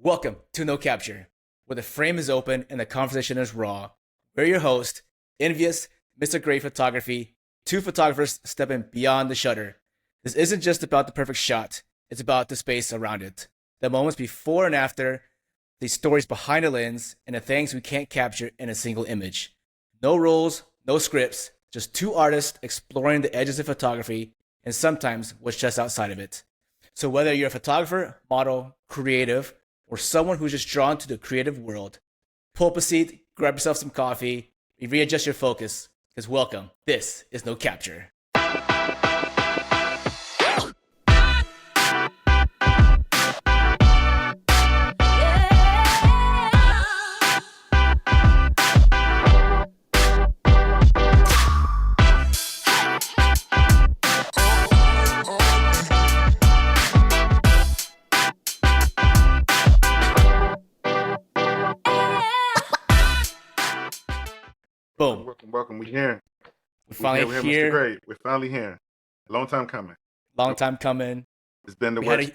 Welcome to No Capture, where the frame is open and the conversation is raw. We're your host, Envious, Mr. Great Photography, two photographers stepping beyond the shutter. This isn't just about the perfect shot, it's about the space around it. The moments before and after, the stories behind the lens, and the things we can't capture in a single image. No rules, no scripts, just two artists exploring the edges of photography and sometimes what's just outside of it. So whether you're a photographer, model, creative, or someone who's just drawn to the creative world, pull up a seat, grab yourself some coffee, and readjust your focus, because welcome, this is No Capture. Boom. Welcome. We're here. We're finally here. Mr. Great. We're finally here. Long time coming. Long time coming. It's been the We worst.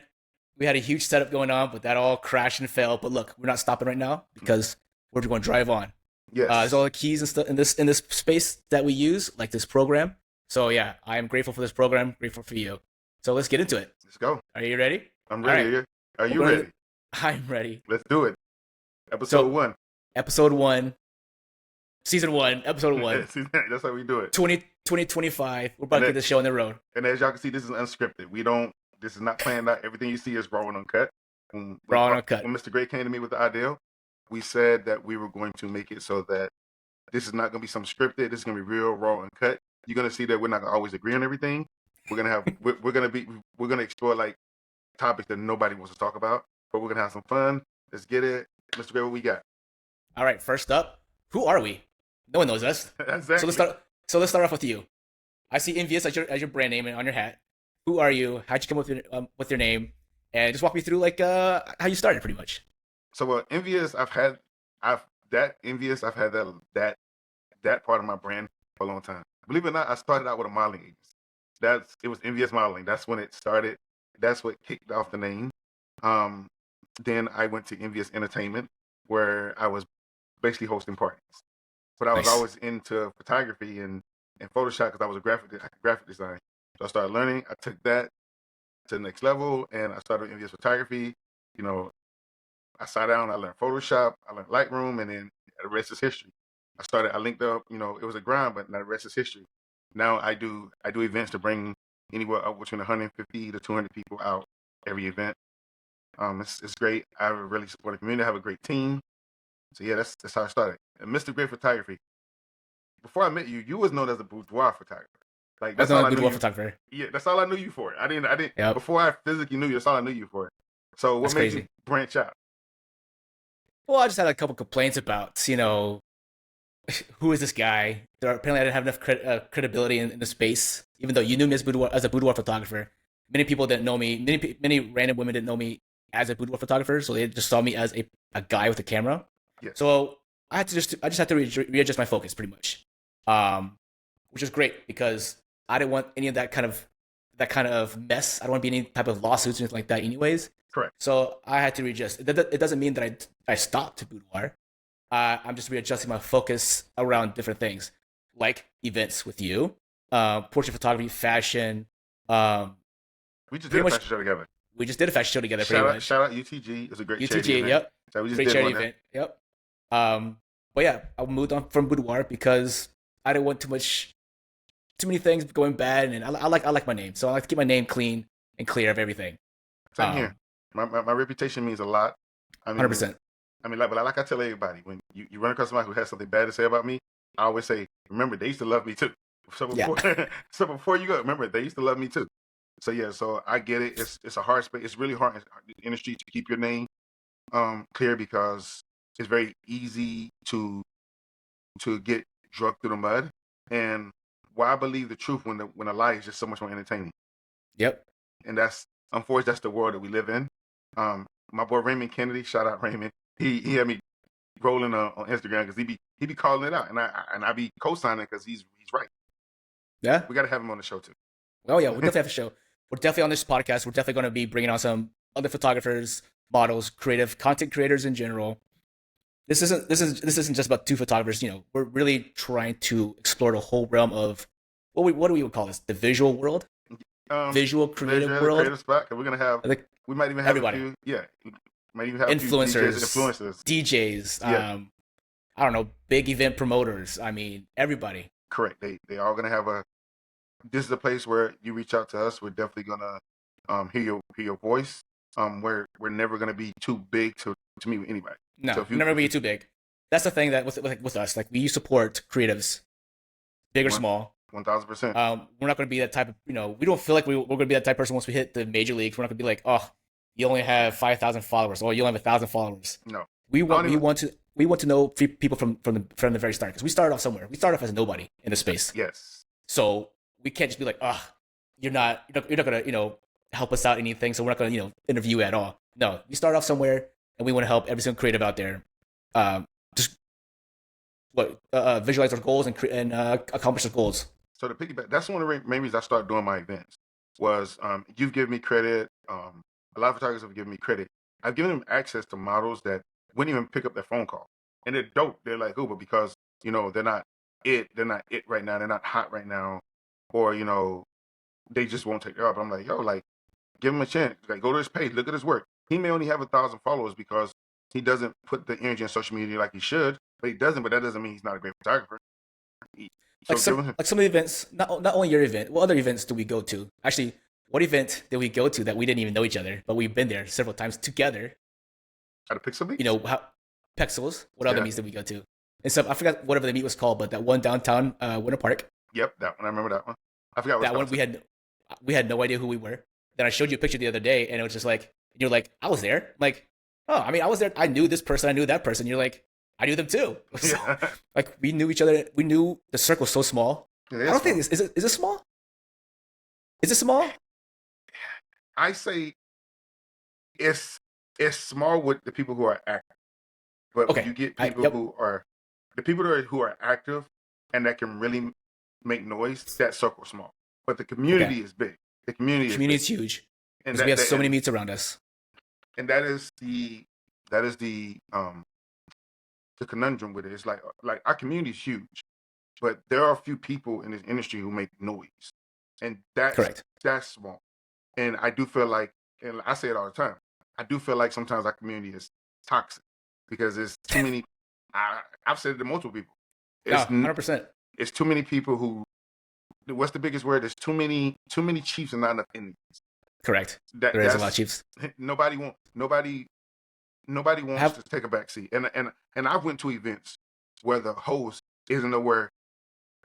had a huge setup going on, but that all crashed and fell. But look, we're not stopping right now because we're going to drive on. Yes. There's all the keys and stuff in this space that we use, like this program. So yeah, I am grateful for this program. Grateful for you. So let's get into it. Let's go. Are you ready? I'm ready. All Are you ready? I'm ready. Let's do it. Episode 1. Episode 1. Season 1. Episode 1. That's how we do it. 2025. We're about to get this show on the road. And as y'all can see, this is unscripted. This is not planned out. Everything you see is raw and uncut. Raw and uncut. When Mr. Great came to me with the idea, we said that we were going to make it so that this is not going to be some scripted. This is going to be real, raw, and cut. You're going to see that we're not going to always agree on everything. We're going to have, we're going to explore like topics that nobody wants to talk about, but we're going to have some fun. Let's get it. Mr. Great, what we got? All right. First up, who are we? No one knows us. Exactly. So let's start off with you. I see Envious as your brand name on your hat. Who are you? How'd you come up with your name? And just walk me through like how you started, pretty much. So Envious, I've had that part of my brand for a long time. Believe it or not, I started out with a modeling agency. It was Envious Modeling. That's when it started. That's what kicked off the name. Then I went to Envious Entertainment, where I was basically hosting parties. But I was Nice. always into photography and Photoshop because I was a graphic design. So I started learning. I took that to the next level, and I started Envious Photography. You know, I sat down, I learned Photoshop, I learned Lightroom, and then the rest is history. I linked up, it was a grind, but now the rest is history. Now I do events to bring anywhere up between 150 to 200 people out every event. It's great. I really support the community. I have a great team. So yeah, that's how I started. And Mr. Great Photography. Before I met you, you was known as a boudoir photographer. Like That's not a boudoir photographer. Yeah, that's all I knew you for. I didn't. Yep. Before I physically knew you, that's all I knew you for. So what That's made crazy. you branch out? Well, I just had a couple complaints about, who is this guy? Apparently, I didn't have enough credibility in the space, even though you knew me as a boudoir photographer. Many people didn't know me. Many random women didn't know me as a boudoir photographer, so they just saw me as a guy with a camera. Yes. So I just had to readjust my focus, pretty much, which is great because I didn't want any of that kind of mess. I don't want to be any type of lawsuits or anything like that, anyways. Correct. So I had to readjust. It doesn't mean that I stopped boudoir. I'm just readjusting my focus around different things, like events with you, portrait photography, fashion. We just did a fashion show together. We just did a fashion show together. Pretty much. Shout out UTG. It was a great charity UTG, event. yep. So we just Great did charity one event. Yep. But yeah, I moved on from boudoir because I didn't want too many things going bad, and I like my name, so I like to keep my name clean and clear of everything. Same here. My reputation means a lot. 100%. Like I tell everybody, when you run across somebody who has something bad to say about me, I always say, remember, they used to love me too. So before you go, remember, they used to love me too. So yeah, so I get it. It's a hard space. It's really hard in the industry to keep your name clear because it's very easy to get drugged through the mud. And why I believe the truth when a lie is just so much more entertaining. Yep. And unfortunately, that's the world that we live in. My boy Raymond Kennedy, shout out Raymond. He had me rolling on Instagram because he be calling it out, and I be co-signing because he's right. Yeah. We got to have him on the show too. Oh yeah, we'll definitely have a show. We're definitely on this podcast. We're definitely going to be bringing on some other photographers, models, creative content creators in general. This isn't just about two photographers. We're really trying to explore the whole realm of what do we call this? The visual world, visual creative Visual world. creative spot. 'Cause we're gonna have. I think We might even have a everybody, few. Yeah, we might even have a few DJs and influencers, influencers. DJs, Yeah, I don't know, big event promoters. I mean, everybody. correct. They all gonna have a. This is a place where you reach out to us. We're definitely gonna hear your voice. We're never gonna be too big to meet with anybody. So No, if we're you never if be you too big. That's the thing that with us, like we support creatives, big or small. 1,000%. We're not going to be that type of, we don't feel like we're going to be that type of person once we hit the major leagues. We're not going to be like, oh, you only have 5,000 followers, or you only have 1,000 followers. No, We want to know people from the very start, because we started off somewhere. We started off as nobody in the space, yes, so we can't just be like, oh, you're not going to help us out anything, so we're not going to interview you at all. No, we started off somewhere, and we want to help every single creative out there, just visualize their goals and accomplish their goals. So to piggyback, that's one of the main reasons I started doing my events. Was you've given me credit. A lot of photographers have given me credit. I've given them access to models that wouldn't even pick up their phone call, and they're dope. They're like, oh, but because they're not it. They're not it right now. They're not hot right now, or they just won't take it up. I'm like, yo, like, give him a chance. Like, go to his page, look at his work. He may only have 1,000 followers because he doesn't put the energy in social media like he should, but he doesn't. But that doesn't mean he's not a great photographer. So Like some of the events, not only your event, what other events do we go to? Actually, what event did we go to that we didn't even know each other, but we've been there several times together? At a Pixel Meet? How Pexels? What other Yeah. meets did we go to? And so I forgot whatever the meet was called, but that one downtown Winter Park, Yep, that one. I remember that one. I forgot what that it's one called. we had no idea who we were. Then I showed you a picture the other day, and it was just like you're like, I was there. I'm like, oh, I mean, I was there. I knew this person. I knew that person. You're like, I knew them too. So, Yeah. like we knew each other. We knew the circle so small. It I is don't think small. is it small? Is it small? I say it's small with the people who are active, but when Okay. you get people Yep. who are the people who are active and that can really make noise, that circle small. But the community is big. The community Community is is big, huge and because we have so many meets around us. and that is the conundrum with it. It's like our community is huge, but there are a few people in this industry who make noise, and Correct. that's small. And I do feel like, and I say it all the time, I do feel like sometimes our community is toxic because there's too many. I've said it to multiple people. No, 100%. It's too many people who. What's the biggest word? There's too many chiefs and not enough Indians. Correct. That There is a that's lot of Chiefs. nobody wants to take a back seat. And I've went to events where the host isn't aware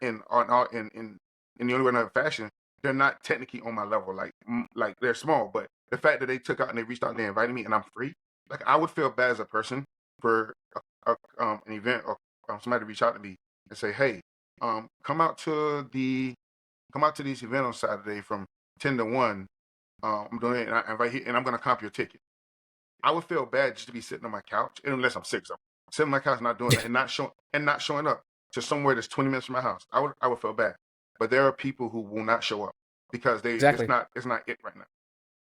in the only way in fashion, they're not technically on my level. Like they're small, but the fact that they took out and they reached out and they invited me and I'm free, like I would feel bad as a person for an event or somebody reach out to me and say, hey, come out to this event on Saturday from 10 to 1. I'm doing it and I invite you and I'm gonna comp your ticket. I would feel bad just to be sitting on my couch, unless I'm sick. So I'm sitting on my couch not doing it and not showing up to somewhere that's 20 minutes from my house. I would feel bad. But there are people who will not show up because Exactly. it's not it right now.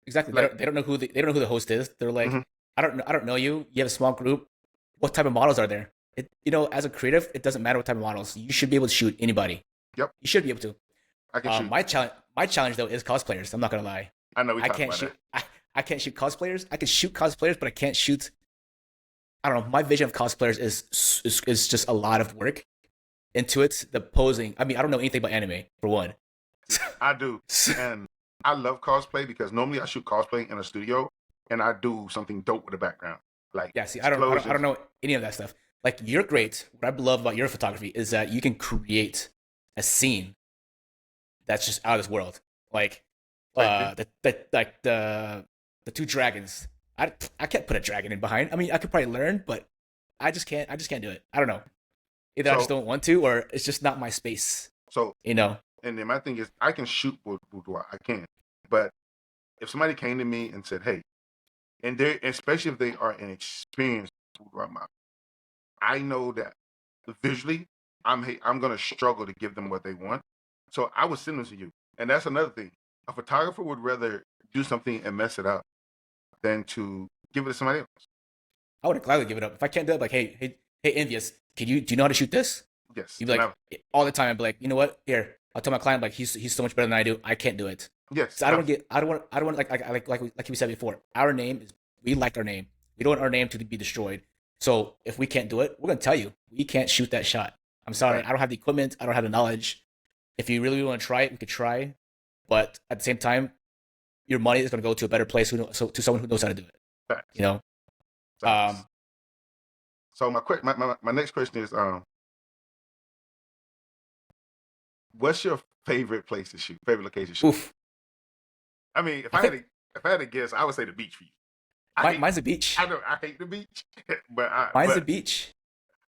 Exactly. Like, They don't know who they don't know who the host is. They're like, Mhm. I don't know you. You have a small group. What type of models are there? As a creative, it doesn't matter what type of models. You should be able to shoot anybody. Yep. You should be able to. I can shoot. My challenge though is cosplayers. I'm not gonna lie. I know we I talked can't about shoot. that. I can't shoot cosplayers. I can shoot cosplayers, but I can't shoot. I don't know. My vision of cosplayers is just a lot of work into it. The posing. I mean, I don't know anything about anime for one. I do. And I love cosplay because normally I shoot cosplay in a studio and I do something dope with the background. Like, Yeah. See, I don't know any of that stuff. Like, you're great. What I love about your photography is that you can create a scene that's just out of this world. Like, the two dragons. I can't put a dragon in behind. I mean, I could probably learn, but I just can't do it. I don't know. Either I just don't want to, or it's just not my space. So, You know. and then my thing is, I can shoot boudoir. I can. But if somebody came to me and said, hey, and they, especially if they are an experienced boudoir model, I know that visually, I'm going to struggle to give them what they want. So I would send them to you. And that's another thing. A photographer would rather do something and mess it up than to give it to somebody else. I would gladly give it up. If I can't do it, like, hey, Envious, do you know how to shoot this? Yes. You'd be like, all the time, I'd be like, you know what? Here, I'll tell my client, like, he's so much better than I do. I can't do it. Yes. So I don't want, like we said before, our name is, we like our name. We don't want our name to be destroyed. So if we can't do it, we're going to tell you, we can't shoot that shot. I'm sorry. I don't have the equipment. I don't have the knowledge. If you really want to try it, we could try. But at the same time, your money is going to go to a better place, to someone who knows how to do it. Facts. You know? Facts. So my next question is, what's your favorite place to shoot? Favorite location to shoot? Oof. I mean, if I had to guess, I would say the beach for you. Mine's the beach. I hate the beach, but mine's the beach.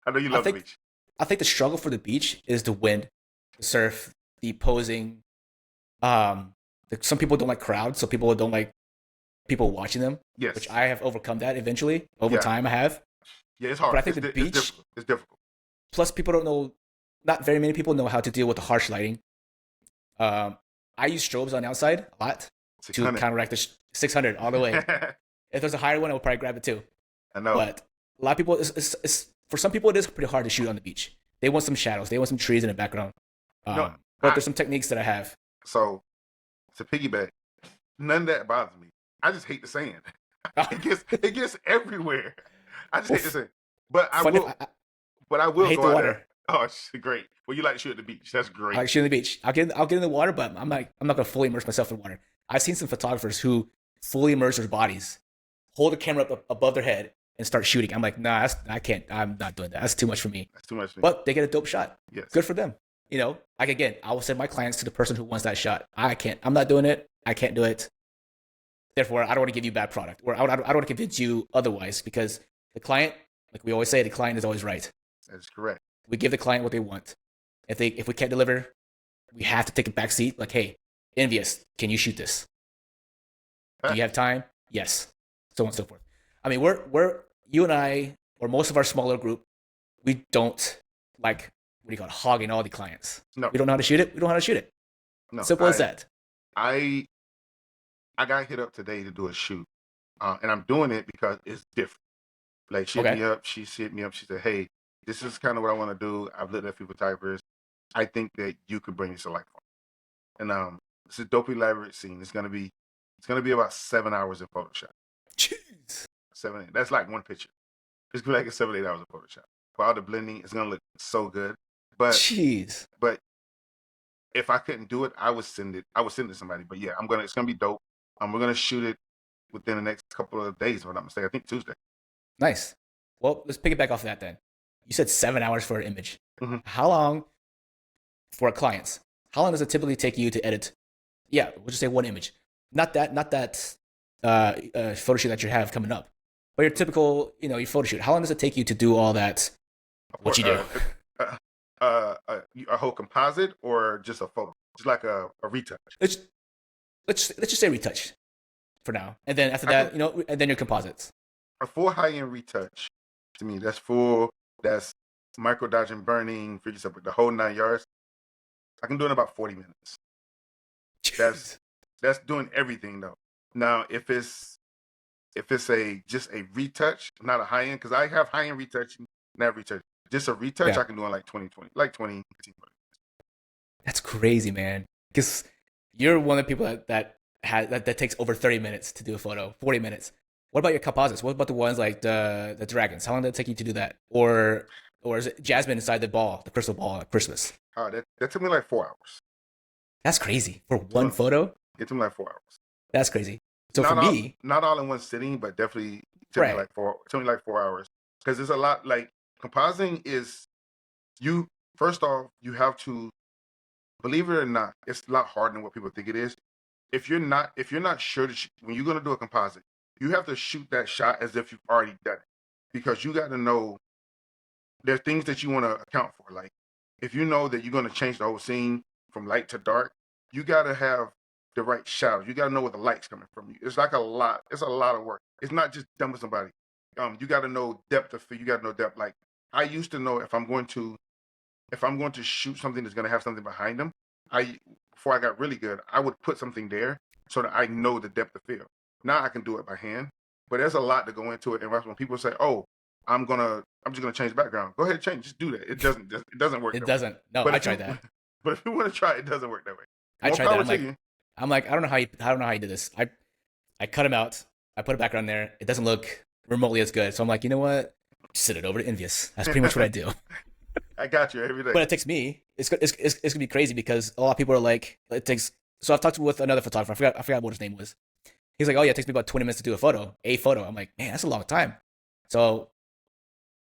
I know you love the beach. I think the struggle for the beach is the wind, the surf, the posing. Some people don't like crowds, so people don't like people watching them. Yes. Which I have overcome that eventually. Over time, I have. Yeah, it's hard. But I think the beach, it's difficult. Plus, people don't know. Not very many people know how to deal with the harsh lighting. I use strobes on the outside a lot to counteract the 600 all the way. If there's a higher one, I will probably grab it too. I know. But a lot of people, for some people, it is pretty hard to shoot on the beach. They want some shadows. They want some trees in the background. But there's some techniques that I have. So, to piggyback, none of that bothers me. I just hate the sand. It gets everywhere. I just hate the sand. But I will hate go the out water. there. Oh, great. Well, you like to shoot at the beach. That's great. I like shooting at the beach. I'll get in the water, but I'm not gonna fully immerse myself in water. I've seen some photographers who fully immerse their bodies, hold the camera up above their head, and start shooting. I'm like, nah, I can't. I'm not doing that. That's too much for me. That's too much for me. But they get a dope shot. Yes. Good for them. You know, like again, I will send my clients to the person who wants that shot. I can't. I'm not doing it. I can't do it. Therefore, I don't want to give you bad product, or I don't want to convince you otherwise, because the client, like we always say, the client is always right. That's correct. We give the client what they want. If we can't deliver, we have to take a back seat. Like, hey, Envious, can you shoot this? Do you have time? Yes. So on and so forth. I mean, we're you and I, or most of our smaller group, we don't like, what do you call it, hogging all the clients. No. We don't know how to shoot it. We don't know how to shoot it. No. Simple as that. I got hit up today to do a shoot, and I'm doing it because it's different. Like, she hit me up. She hit me up. She said, hey, this is kind of what I want to do. I've looked at a few photographers. I think that you could bring this to life. And it's a dope, elaborate scene. It's gonna be about 7 hours in Photoshop. Jeez. 7, 8. That's like one picture. It's gonna be like 7, 8 hours of Photoshop. For all the blending, it's gonna look so good. But jeez. But if I couldn't do it, I would send it to somebody. But yeah, it's gonna be dope. We're gonna shoot it within the next couple of days, if I'm not mistaken. I think Tuesday. Nice. Well, let's pick it back off that then. You said 7 hours for an image. Mm-hmm. How long for clients? How long does it typically take you to edit? Yeah, we'll just say one image. Not that photo shoot that you have coming up, but your typical, your photo shoot. How long does it take you to do all that? What you do? A whole composite or just a photo? Just like a retouch. Let's just say retouch for now, and then after that, and then your composites. A full high-end retouch, to me, that's full. That's micro dodging, burning, freaky stuff, the whole 9 yards. I can do it in about 40 minutes. That's doing everything though. Now, if it's just a retouch, not a high-end, because I have high-end retouch, not retouch. Just a retouch, I can do in like 20, 15 minutes. That's crazy, man. Because you're one of the people that takes over 30 minutes to do a photo, 40 minutes. What about your composites? What about the ones like the dragons? How long did it take you to do that? Or is it Jasmine inside the crystal ball at Christmas? That took me like 4 hours. That's crazy. For one photo? It took me like 4 hours. That's crazy. So not all in one sitting, but definitely took me like 4 hours. Because there's a lot, like, compositing is, first off, you have to, believe it or not, it's a lot harder than what people think it is. If you're not sure when you're going to do a composite, you have to shoot that shot as if you've already done it, because you got to know there are things that you want to account for. Like, if you know that you're going to change the whole scene from light to dark, you got to have the right shadows. You got to know where the light's coming from. It's like a lot. It's a lot of work. It's not just dumping somebody. You got to know depth of field. You got to know depth. Like, I used to know if I'm going to shoot something that's going to have something behind them, before I got really good, I would put something there so that I know the depth of field. Now I can do it by hand. but there's a lot to go into it. And when people say, "Oh, I'm just gonna change the background," go ahead and change. Just do that. It doesn't work. It that doesn't. way. No, But I if you, tried that. but if you want to try, it doesn't work that way. I More tried that. power I'm to like, you. I don't know how you do this. I cut him out. I put a background there. It doesn't look remotely as good. So I'm like, you know what? Send it over to Envious. That's pretty much what I do. I got you every day. But it takes me. It's gonna be crazy because a lot of people are like, it takes. So I've talked with another photographer. I forgot what his name was. He's like, oh yeah, it takes me about 20 minutes to do a photo. I'm like, man, that's a long time. So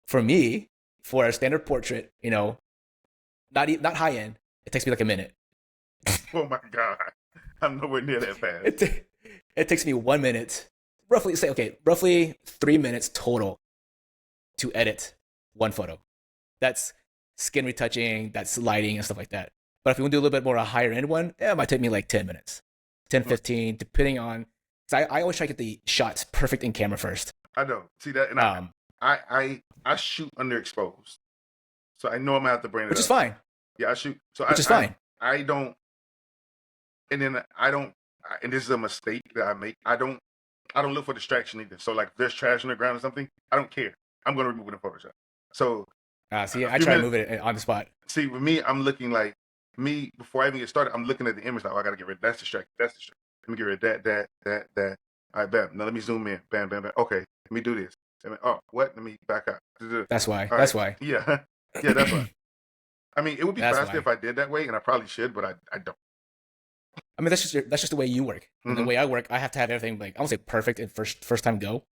for me, for a standard portrait, you know, not high end, it takes me like a minute. Oh my god, I'm nowhere near that fast. It takes me 1 minute, roughly 3 minutes total to edit one photo. That's skin retouching, that's lighting and stuff like that. But if you want to do a little bit more a higher end one, it might take me like 10 minutes, 10, 15, depending on. Cause I always try to get the shots perfect in camera first. I know. See that, and I shoot underexposed, so I know I'm gonna have to bring it which up. is fine. Yeah, I shoot. So Which is fine. I don't, and then I don't, and this is a mistake that I make. I don't look for distraction either. So like, if there's trash on the ground or something, I don't care. I'm gonna remove it in Photoshop. So See, I try to move it on the spot. See, with me, I'm looking like before I even get started. I'm looking at the image like, oh, I gotta get rid of that's distracting. That's distracting. Let me get rid of that. All right, bam. Now let me zoom in. Bam, bam, bam. Okay, let me do this. Oh, what? Let me back up. That's why. All That's right. why. Yeah, yeah, that's why. I mean, it would be That's faster why. if I did that way, and I probably should, but I don't. I mean, that's just the way you work. And the way I work, I have to have everything like I won't say perfect in first time go,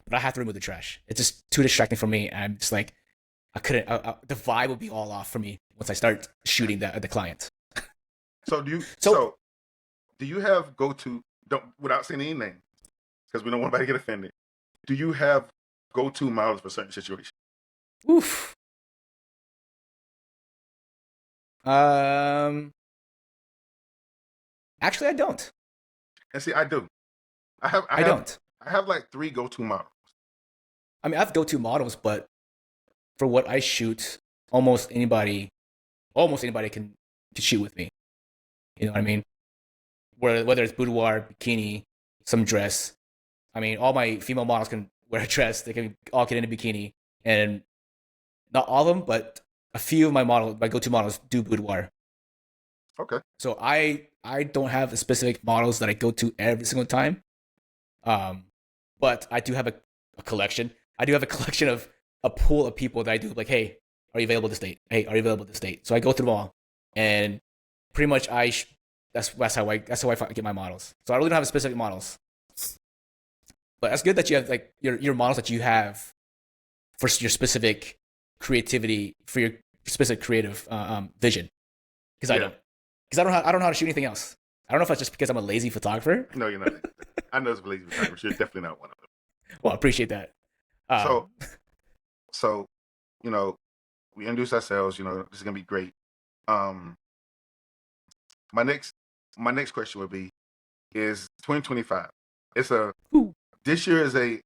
but I have to remove the trash. It's just too distracting for me. And I'm just like, I couldn't. The vibe would be all off for me once I start shooting the client. So do you have go-to? Don't without saying any names, because we don't want anybody to get offended. Do you have go-to models for certain situations? Oof. Actually, I don't. And see, I do. I don't. I have like 3 go-to models. I mean, I have go-to models, but for what I shoot, almost anybody can shoot with me. You know what I mean? Whether it's boudoir, bikini, some dress. I mean, all my female models can wear a dress. They can all get in a bikini, and not all of them, but a few of my go-to models do boudoir. Okay. So I don't have specific models that I go to every single time. But I do have a collection. I do have a collection of a pool of people that I do like, hey, are you available this date? Hey, are you available this date? So I go through them all, and pretty much that's how I get my models. So I really don't have specific models. But that's good that you have like your models that you have for your specific creativity, for your specific creative vision. Because I don't. Because I don't know how to shoot anything else. I don't know if that's just because I'm a lazy photographer. No, you're not. I know it's a lazy photographer. You're definitely not one of them. Well, I appreciate that. So, you know, we introduce ourselves. You know, this is gonna be great. My next question would be, is 2025? This year is I've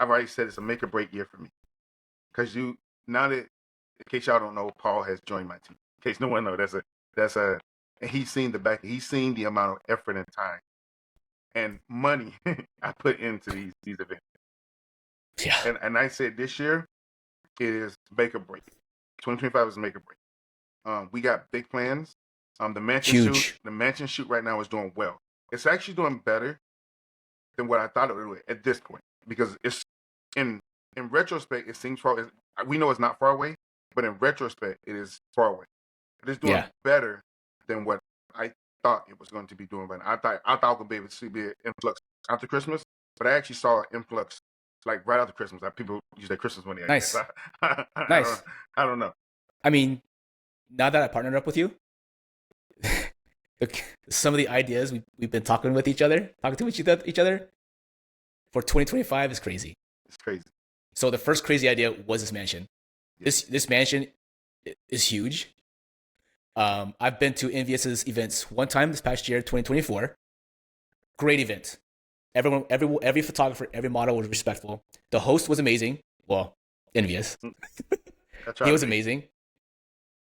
already said it's a make or break year for me. Because now that, in case y'all don't know, Paul has joined my team. In case no one knows, and he's seen the amount of effort and time and money I put into these events. Yeah. And I said this year is make or break. 2025 is make or break. We got big plans. The mansion shoot right now is doing well. It's actually doing better than what I thought it would at this point, because it's in retrospect it seems far. We know it's not far away, but in retrospect it is far away. It is doing better than what I thought it was going to be doing. But I thought I would be able to see an influx after Christmas, but I actually saw an influx like right after Christmas. Like people use their Christmas money. Nice. Nice. I don't know. I mean, now that I partnered up with you, some of the ideas we've been talking to each other for 2025 is crazy. It's crazy. So the first crazy idea was this mansion. This mansion is huge. I've been to Envious's events one time this past year, 2024. Great event. Every photographer, every model was respectful. The host was amazing. Well, Envious. He was amazing.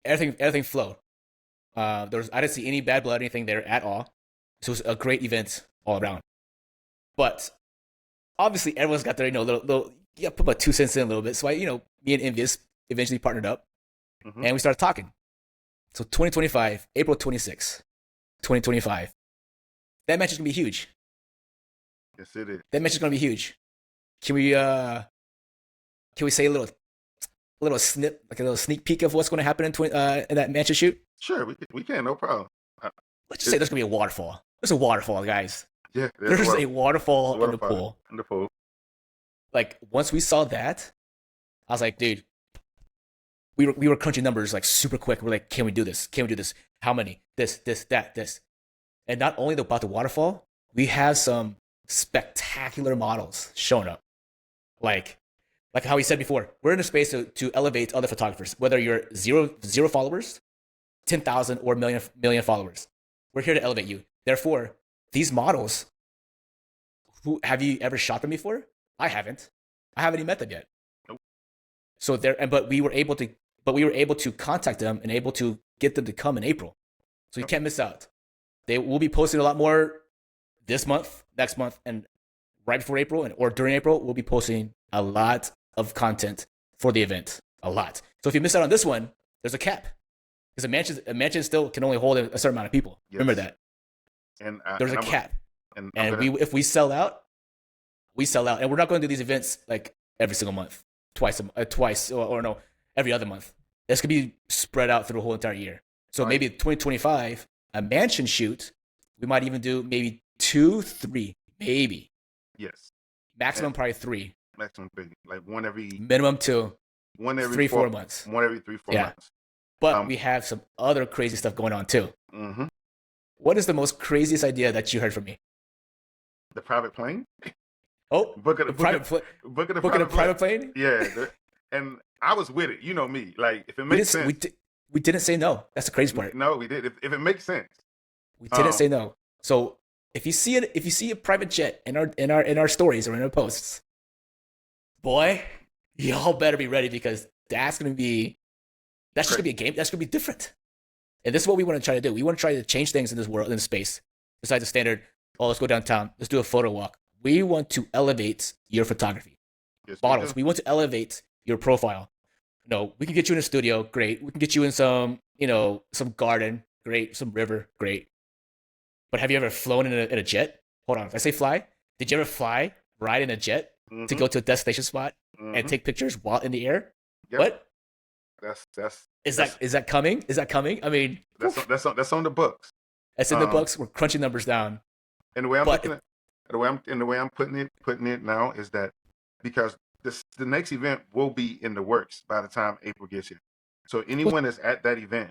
Everything flowed. I didn't see any bad blood or anything there at all. So it was a great event all around. But obviously everyone's got their little yeah, put my 2 cents in a little bit. So me and Envious eventually partnered up Mm-hmm. and we started talking. So 2025, April 26th, 2025. That match is gonna be huge. Yes, it is. That match is gonna be huge. Can we say a little snip, like a little sneak peek of what's gonna happen in that match and shoot? Sure, we can, no problem. Let's just say there's gonna be a waterfall. There's a waterfall, guys. Yeah, There's a waterfall in the pool. In the pool. Like once we saw that, I was like, dude, we were crunching numbers like super quick. We're like, can we do this? Can we do this? How many? This, that, this. And not only about the waterfall, we have some spectacular models showing up. Like how we said before, we're in a space to elevate other photographers, whether you're zero followers, 10,000 or million followers. We're here to elevate you. Therefore, these models, who have you ever shot them before? I haven't. I haven't even met them yet. Nope. So but we were able to contact them and able to get them to come in April. So you can't miss out. They will be posting a lot more this month, next month, and right before April or during April, we'll be posting a lot of content for the event. A lot. So if you miss out on this one, there's a cap. Because a mansion still can only hold a certain amount of people. Yes. Remember that. And there's a cap. If we sell out, we sell out. And we're not going to do these events like every single month, twice or no, every other month. It's going to be spread out through the whole entire year. So maybe 2025, a mansion shoot, we might even do maybe 2, 3, maybe. Yes. Maximum probably 3. Maximum 3. Like one every. Minimum 2. One every 3-4 months. One every 3-4 months. But we have some other crazy stuff going on too. Mm-hmm. What is the most craziest idea that you heard from me? The private plane. Oh, booking a private plane. Yeah, and I was with it. You know me. Like if it makes sense, we didn't say no. That's the crazy part. No, we did. If it makes sense, we didn't say no. So if you see a private jet in our stories or in our posts, boy, y'all better be ready because that's just gonna be a game. That's gonna be different. And this is what we want to try to do. We want to try to change things in this world, in this space. Besides the standard, let's go downtown. Let's do a photo walk. We want to elevate your photography. Yes, Bottles. We want to elevate your profile. We can get you in a studio, great. We can get you in some garden, great. Some river, great. But have you ever flown in a jet? Hold on. If I say fly, did you ever ride in a jet to go to a destination spot and take pictures while in the air? Yep. What? Is that coming? Is that coming? I mean, that's on the books. That's in the books. We're crunching numbers down. And the way I'm putting it now is that because the next event will be in the works by the time April gets here. So anyone that's at that event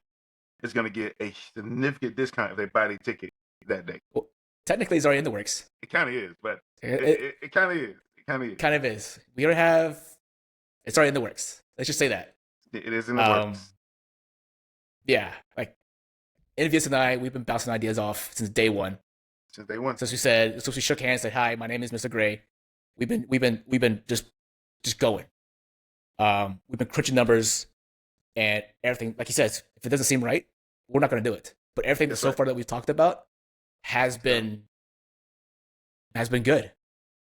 is going to get a significant discount if they buy their ticket that day. Well, technically, it's already in the works. It kind of is, but it kind of is. It kind of is. Kind of is. We already have. It's already in the works. Let's just say that. It is in the works. Yeah, like Envious and I, we've been bouncing ideas off since day one. Since we shook hands, said hi. My name is Mr. Gray. We've been just going. We've been crunching numbers and everything. Like he says, if it doesn't seem right, we're not going to do it. But everything that's so far that we've talked about has been good.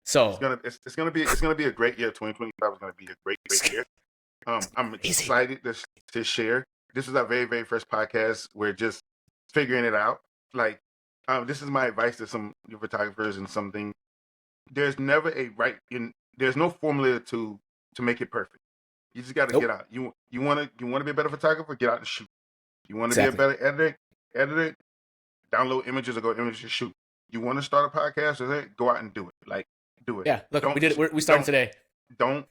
So it's gonna be a great year. 2025 is gonna be a great year. I'm excited to share. This is our very, very first podcast. We're just figuring it out. Like, this is my advice to some photographers and something. There's never there's no formula to make it perfect. You just got to get out. You want to be a better photographer? Get out and shoot. You want to be a better editor? Download images or go images and shoot. You want to start a podcast? Go out and do it. Like, do it. Yeah, look, we did it. We started today. Do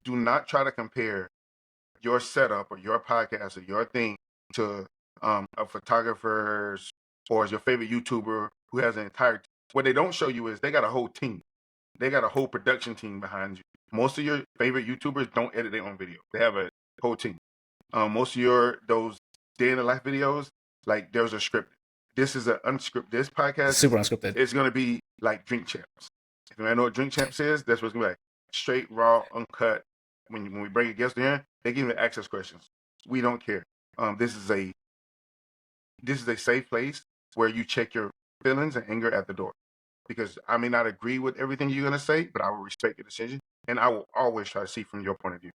not try to compare your setup or your podcast or your thing to a photographer's or your favorite YouTuber who has an entire. What they don't show you is they got a whole team. They got a whole production team behind you. Most of your favorite YouTubers don't edit their own video. They have a whole team. Most of those day in the life videos, like there's a script. This is an unscripted. This podcast super unscripted. It's gonna be like Drink Champs. If you know what Drink Champs is, that's what's gonna be like. Straight, raw, uncut. When we bring a guest in, they give you access questions. We don't care. This is a safe place where you check your feelings and anger at the door. because I may not agree with everything you're gonna say, but I will respect your decision, and I will always try to see from your point of view.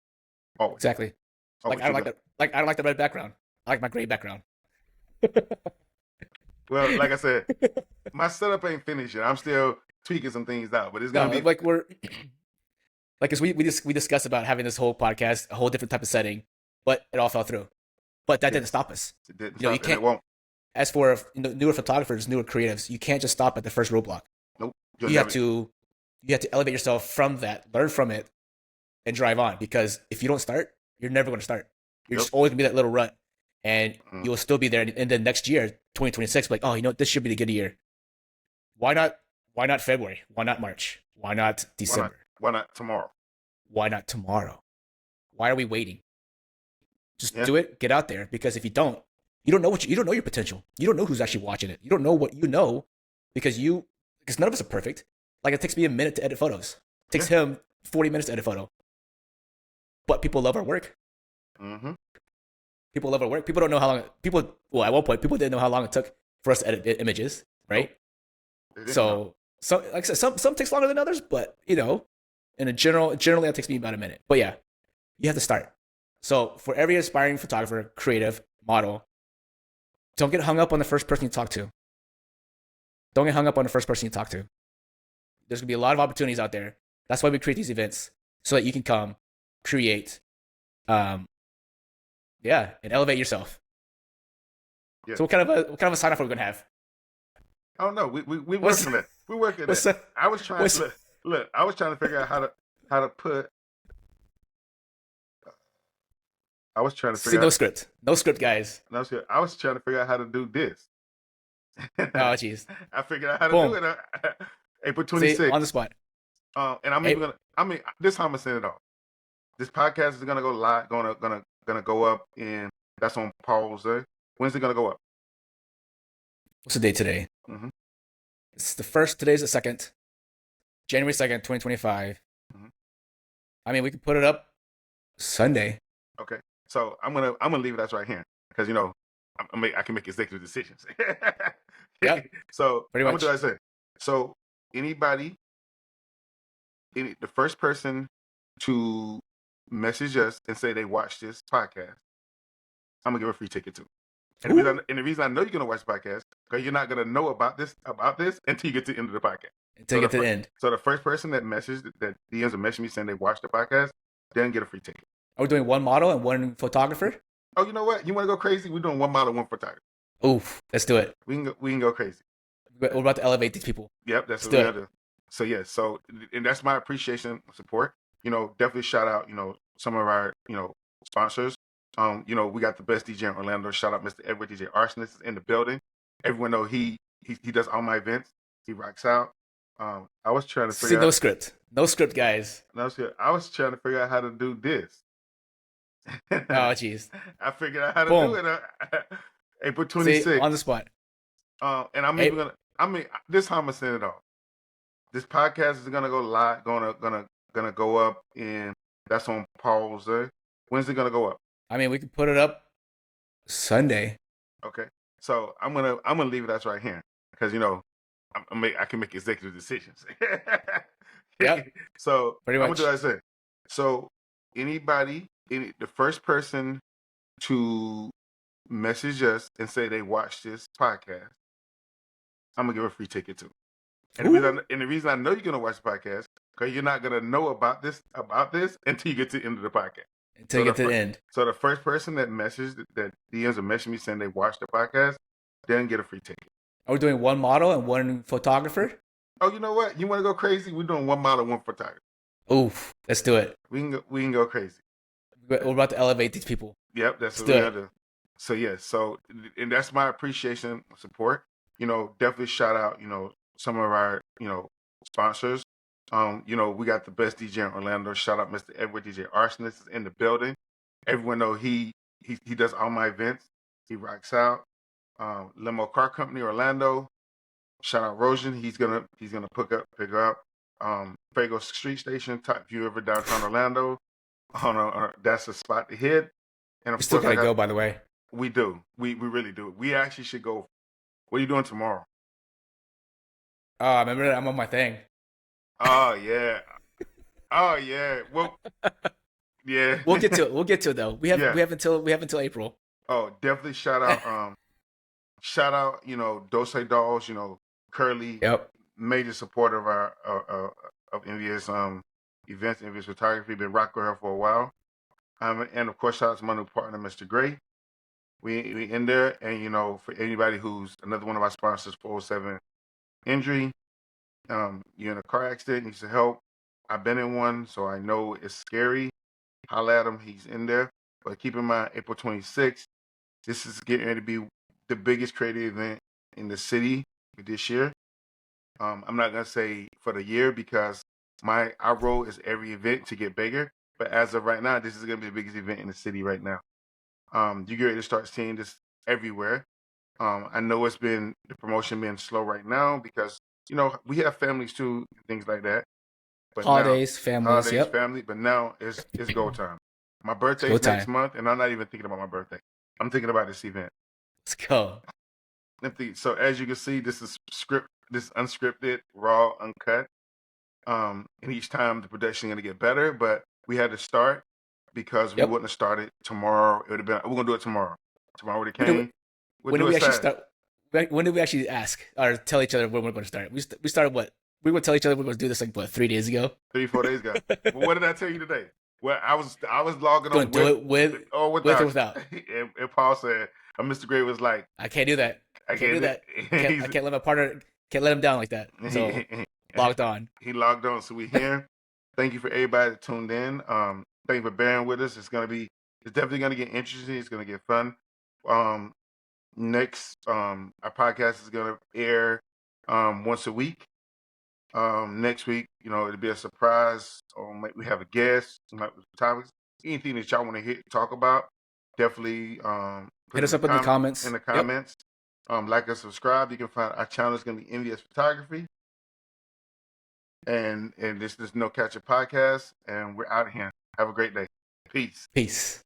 Always, Exactly. Like always. I don't like that. Like I don't like the red background. I like my gray background. Well, like I said, my setup ain't finished yet. I'm still tweaking some things out, but it's gonna No, be. like we're like as we discussed about having this whole podcast, a whole different type of setting, but it all fell through. But that Yeah, didn't stop us. it didn't You stop, and it can't. won't. As for newer photographers, newer creatives, you can't just stop at the first roadblock. Nope. You'll You have never. to elevate yourself from that, learn from it, and drive on. Because if you don't start, you're never going to start. You're Yep. just always gonna be that little rut, and Mm. you'll still be there. And then next year, 2026, like, oh, you know what? This should be the good year. Why not? Why not February? Why not March? Why not Why not? December? Why not tomorrow? Why not tomorrow? Why are we waiting? Just Yeah. do it. Get out there. Because if you don't know you don't know your potential. You don't know who's actually watching it. You don't know what you know because none of us are perfect. Like it takes me a minute to edit photos. It takes him 40 minutes to edit a photo. But people love our work. Mm-hmm. People love our work. People don't know how long well, at one point people didn't know how long it took for us to edit images, right? Nope. So like I said, some takes longer than others, but generally that takes me about a minute. But yeah, you have to start. So for every aspiring photographer, creative, model, don't get hung up on the first person you talk to. Don't get hung up on the first person you talk to. There's gonna be a lot of opportunities out there. That's why we create these events so that you can come, create, and elevate yourself. Yeah. So what kind of a sign off are we gonna have? Oh no, we working on that. We working on that. I was trying to look. I was trying to figure out how to put. I was trying to figure out. No script, guys. No, I was trying to figure out how to do this. Oh jeez. I figured out how to Boom. do it. April See, 26th. on the spot. And I'm even gonna. I mean, this time I'm saying it all. This podcast is gonna go live. Gonna go up in. That's on Paul's Day. When's it gonna go up? What's the date today? Mm-hmm. It's the first. Today's the 2nd. January 2nd, 2025. Mm-hmm. I mean, we could put it up Sunday. Okay. So I'm gonna leave it as right here because I can make executive decisions. Yeah. So pretty I'm much. gonna do what I say. So the first person to message us and say they watched this podcast, I'm gonna give a free ticket to. And the reason I know you're gonna watch the podcast because you're not gonna know about this until you get to the end of the podcast. Until you get to the end. So the first person that DMs or message me saying they watched the podcast, then get a free ticket. Are we doing one model and one photographer? Oh, you know what? You want to go crazy? We're doing one model, one photographer. Oof, let's do it. We can go crazy. We're about to elevate these people. Yep, that's what we're gonna do. So yeah, and that's my appreciation, support. Definitely shout out, some of our, sponsors. We got the best DJ in Orlando. Shout out Mr. Edward DJ Arsonist is in the building. Everyone know he does all my events. He rocks out. I was trying to figure out no script, guys. I was trying to figure out how to do this. Oh jeez. I figured out how to do it. April 26th. See, on the spot. And I'm even gonna. I mean, this time I'm gonna send it all. This podcast is gonna go live. Gonna go up in. That's on Paul's Day. When's it gonna go up? I mean, we could put it up Sunday. Okay. So I'm gonna leave it as right here because I can make executive decisions. Yeah. So pretty much. I'm gonna do what I say. So the first person to message us and say they watched this podcast, I'm gonna give a free ticket to. And the reason I know you're gonna watch the podcast because you're not gonna know about this until you get to the end of the podcast. Until you get to the end. So the first person that DMs or message me saying they watched the podcast, then get a free ticket. Are we doing one model and one photographer? Oh, you know what? You want to go crazy? We're doing one model, one photographer. Oof, let's do it. We can go crazy. We're about to elevate these people. Yep, that's what we're gonna do. So yeah, and that's my appreciation, support. Definitely shout out, some of our, sponsors. We got the best DJ in Orlando. Shout out Mr. Edward DJ Arsonist is in the building. Everyone know he does all my events. He rocks out. Limo Car Company Orlando. Shout out Rojan. He's gonna pick up. Fago Street Station, top view over downtown Orlando. That's a spot to hit. And of we still course, gotta go, by the way. We do. We really do. We actually should go. What are you doing tomorrow? Oh, I remember that. I'm on my thing. Oh yeah. Oh yeah. Well, yeah. We'll get to it. We'll get to it though. Yeah. We have until April. Oh, definitely shout out, Dose Dolls, Curly, Yep. major supporter of our of Envious events, Envious Photography, been rocking with her for a while. And of course, shout out to my new partner, Mr. Gray. We in there, and for anybody who's another one of our sponsors, 407 Injury, you're in a car accident, needs some help. I've been in one, so I know it's scary. Holla at him, he's in there. But keep in mind, April 26th, this is getting ready to be the biggest creative event in the city this year. I'm not gonna say for the year because our role is every event to get bigger. But as of right now, this is gonna be the biggest event in the city right now. You get ready to start seeing this everywhere. I know it's been the promotion being slow right now because we have families too, things like that. But now Holidays, families. holidays, Yep. family. But now it's go time. My It's go birthday's next time. month, and I'm not even thinking about my birthday. I'm thinking about this event. Let's go. So as you can see, this is unscripted, raw, uncut. And each time the production is gonna get better, but we had to start because we Yep. wouldn't have started tomorrow. It would have been we're gonna do it tomorrow. Tomorrow would have When did we, came. We'll when did do we it actually Saturday. start? When did we actually ask or tell each other when we're going to start? We started what? We would tell each other we were going to do this like what 3 days ago. 3-4 days ago. But what did I tell you today? Well, I was logging Going on to do it or with or without. without. And Paul said, Mr. Gray was like, I can't do that. I Can't do can't. that. I can't let my partner. Can't let him down like that. So logged on. He logged on, so we here. Thank you for everybody that tuned in. Thank you for bearing with us. It's definitely gonna get interesting. It's gonna get fun. Next, our podcast is gonna air once a week. Next week, it'll be a surprise. We have a guest, topics, anything that y'all want to talk about. Definitely put Hit us up in the comments. In the Yep. comments, like and subscribe. You can find our channel is gonna be Envious Photography. And this is No Catcher Podcast, and we're out of here. Have a great day. Peace. Peace.